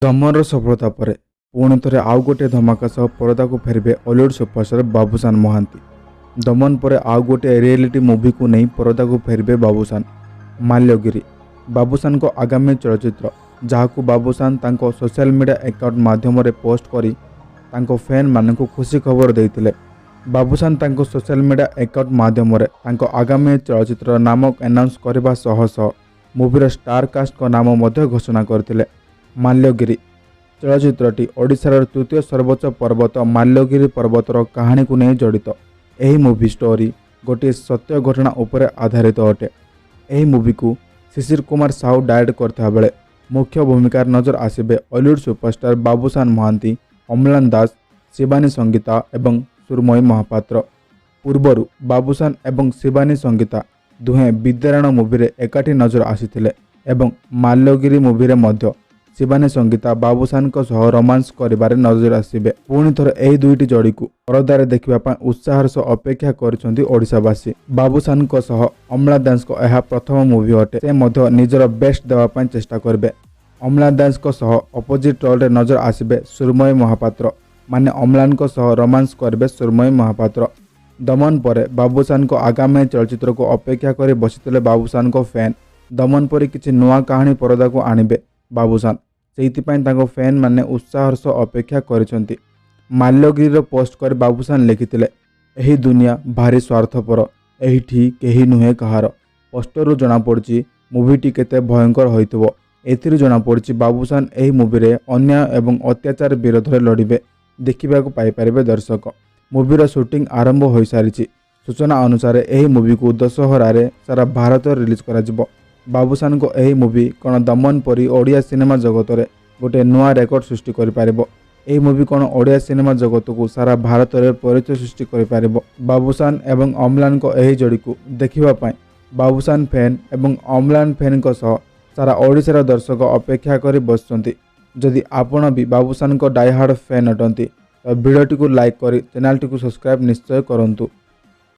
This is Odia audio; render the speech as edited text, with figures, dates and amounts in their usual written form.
ଦମନର ସଫଳତା ପରେ ପୁଣି ଥରେ ଆଉ ଗୋଟିଏ ଧମାକା ସହ ପରଦାକୁ ଫେରିବେ ଅଲିଉଡ ସୁପରଷ୍ଟାର ବାବୁସାନ ମହାନ୍ତି। ଦମନ ପରେ ଆଉ ଗୋଟିଏ ରିଏଲିଟି ମୁଭିକୁ ନେଇ ପରଦାକୁ ଫେରିବେ ବାବୁସାନ। ମାଲ୍ୟଗିରି ବାବୁସାନଙ୍କ ଆଗାମୀ ଚଳଚ୍ଚିତ୍ର, ଯାହାକୁ ବାବୁସାନ ତାଙ୍କ ସୋସିଆଲ ମିଡ଼ିଆ ଆକାଉଣ୍ଟ ମାଧ୍ୟମରେ ପୋଷ୍ଟ କରି ତାଙ୍କ ଫ୍ୟାନ୍ମାନଙ୍କୁ ଖୁସି ଖବର ଦେଇଥିଲେ। ବାବୁସାନ ତାଙ୍କ ସୋସିଆଲ ମିଡ଼ିଆ ଆକାଉଣ୍ଟ ମାଧ୍ୟମରେ ତାଙ୍କ ଆଗାମୀ ଚଳଚ୍ଚିତ୍ରର ନାମ ଆନାଉନ୍ସ କରିବା ସହ ସହ ମୁଭିର ଷ୍ଟାର କାଷ୍ଟଙ୍କ ନାମ ମଧ୍ୟ ଘୋଷଣା କରିଥିଲେ। ମାଲ୍ୟଗିରି ଚଳଚ୍ଚିତ୍ରଟି ଓଡ଼ିଶାର ତୃତୀୟ ସର୍ବୋଚ୍ଚ ପର୍ବତ ମାଲ୍ୟଗିରି ପର୍ବତର କାହାଣୀକୁ ନେଇ ଜଡ଼ିତ। ଏହି ମୁଭି ଷ୍ଟୋରି ଗୋଟିଏ ସତ୍ୟ ଘଟଣା ଉପରେ ଆଧାରିତ ଅଟେ। ଏହି ମୁଭିକୁ ଶିଶିର କୁମାର ସାହୁ ଡାଇରେକ୍ଟ କରିଥିବା ବେଳେ ମୁଖ୍ୟ ଭୂମିକାରେ ନଜର ଆସିବେ ଅଲିଉଡ ସୁପରଷ୍ଟାର ବାବୁସାନ ମହାନ୍ତି, ଅମ୍ଳାନ ଦାସ, ଶିବାନୀ ସଙ୍ଗୀତା ଏବଂ ସୁରମୟୀ ମହାପାତ୍ର। ପୂର୍ବରୁ ବାବୁସାନ ଏବଂ ଶିବାନୀ ସଙ୍ଗୀତା ଦୁହେଁ ବିଦ୍ୟାରାୟଣ ମୁଭିରେ ଏକାଠି ନଜର ଆସିଥିଲେ ଏବଂ ମାଲ୍ୟଗିରି ମୁଭିରେ ମଧ୍ୟ ଶିବାନୀ ସଙ୍ଗୀତା ବାବୁସାନଙ୍କ ସହ ରୋମାନ୍ସ କରିବାରେ ନଜର ଆସିବେ। ପୁଣି ଥରେ ଏହି ଦୁଇଟି ଯୋଡ଼ିକୁ ପରଦାରେ ଦେଖିବା ପାଇଁ ଉତ୍ସାହର ସହ ଅପେକ୍ଷା କରିଛନ୍ତି ଓଡ଼ିଶାବାସୀ। ବାବୁସାନଙ୍କ ସହ ଅମ୍ଳାନ ଦାସଙ୍କ ଏହା ପ୍ରଥମ ମୁଭି ଅଟେ। ସେ ମଧ୍ୟ ନିଜର ବେଷ୍ଟ ଦେବା ପାଇଁ ଚେଷ୍ଟା କରିବେ। ଅମ୍ଳାନ ଦାସଙ୍କ ସହ ଅପୋଜିଟ୍ ରୋଲରେ ନଜର ଆସିବେ ସୁରମୟୀ ମହାପାତ୍ର, ମାନେ ଅମ୍ଳାନଙ୍କ ସହ ରୋମାନ୍ସ କରିବେ ସୁରମୟୀ ମହାପାତ୍ର। ଦମନ ପରେ ବାବୁସାନଙ୍କ ଆଗାମୀ ଚଳଚ୍ଚିତ୍ରକୁ ଅପେକ୍ଷା କରି ବସିଥିଲେ ବାବୁସାନଙ୍କ ଫ୍ୟାନ୍। ଦମନ ପରି କିଛି ନୂଆ କାହାଣୀ ପରଦାକୁ ଆଣିବେ ବାବୁସାନ, ସେଇଥିପାଇଁ ତାଙ୍କ ଫ୍ୟାନ୍ ମାନେ ଉତ୍ସାହର ସହ ଅପେକ୍ଷା କରିଛନ୍ତି। ମାଲ୍ୟଗିରିର ପୋଷ୍ଟ କରି ବାବୁସାନ ଲେଖିଥିଲେ, ଏହି ଦୁନିଆ ଭାରି ସ୍ୱାର୍ଥପର, ଏହିଠି କେହି ନୁହେଁ କାହାର। ପୋଷ୍ଟରରୁ ଜଣାପଡ଼ୁଛି ମୁଭିଟି କେତେ ଭୟଙ୍କର ହୋଇଥିବ। ଏଥିରୁ ଜଣାପଡ଼ୁଛି ବାବୁସାନ ଏହି ମୁଭିରେ ଅନ୍ୟାୟ ଏବଂ ଅତ୍ୟାଚାର ବିରୋଧରେ ଲଢ଼ିବେ। ଦେଖିବାକୁ ପାଇପାରିବେ ଦର୍ଶକ। ମୁଭିର ସୁଟିଂ ଆରମ୍ଭ ହୋଇସାରିଛି। ସୂଚନା ଅନୁସାରେ ଏହି ମୁଭିକୁ ଦଶହରାରେ ସାରା ଭାରତରେ ରିଲିଜ୍ କରାଯିବ। ବାବୁସାନଙ୍କ ଏହି ମୁଭି କ'ଣ ଦମନ ପରି ଓଡ଼ିଆ ସିନେମା ଜଗତରେ ଗୋଟିଏ ନୂଆ ରେକର୍ଡ ସୃଷ୍ଟି କରିପାରିବ? ଏହି ମୁଭି କ'ଣ ଓଡ଼ିଆ ସିନେମା ଜଗତକୁ ସାରା ଭାରତରେ ପରିଚୟ ସୃଷ୍ଟି କରିପାରିବ? ବାବୁସାନ ଏବଂ ଅମ୍ଳାନଙ୍କ ଏହି ଯୋଡ଼ିକୁ ଦେଖିବା ପାଇଁ ବାବୁସାନ ଫ୍ୟାନ୍ ଏବଂ ଅମ୍ଳାନ ଫ୍ୟାନ୍ଙ୍କ ସହ ସାରା ଓଡ଼ିଶାର ଦର୍ଶକ ଅପେକ୍ଷା କରି ବସିଛନ୍ତି। ଯଦି ଆପଣ ବି ବାବୁସାନଙ୍କ ଡାଇହାର୍ଡ଼ ଫ୍ୟାନ୍ ଅଟନ୍ତି, ତ ଭିଡ଼ିଓଟିକୁ ଲାଇକ୍ କରି ଚ୍ୟାନେଲଟିକୁ ସବସ୍କ୍ରାଇବ୍ ନିଶ୍ଚୟ କରନ୍ତୁ।